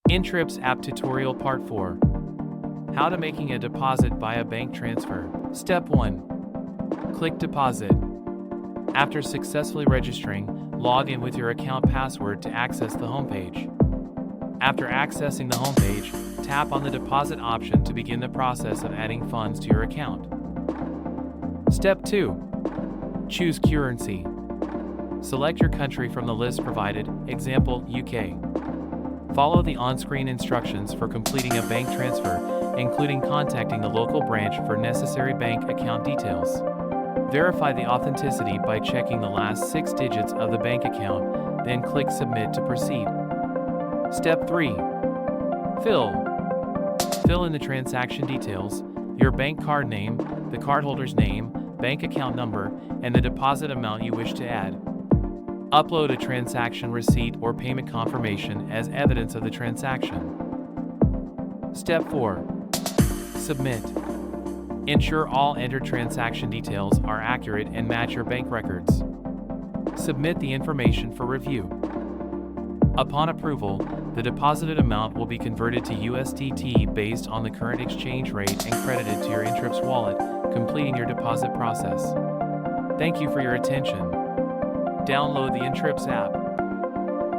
inTrips app tutorial part 4. How to making a deposit via bank transfer. Step 1. Click deposit. After successfully registering, log in with your account password to access the homepage. After accessing the homepage, tap on the deposit option to begin the process of adding funds to your account. Step 2. Choose currency. Select your country from the list provided, example, UK. Follow the on-screen instructions for completing a bank transfer, including contacting the local branch for necessary bank account details. Verify the authenticity by checking the last 6 digits of the bank account, then click Submit to proceed. Step 3. Fill in the transaction details, your bank card name, the cardholder's name, bank account number, and the deposit amount you wish to add. Upload a transaction receipt or payment confirmation as evidence of the transaction. Step 4. Submit. Ensure all entered transaction details are accurate and match your bank records. Submit the information for review. Upon approval, the deposited amount will be converted to USDT based on the current exchange rate and credited to your inTrips wallet, completing your deposit process. Thank you for your attention. Download the inTrips app.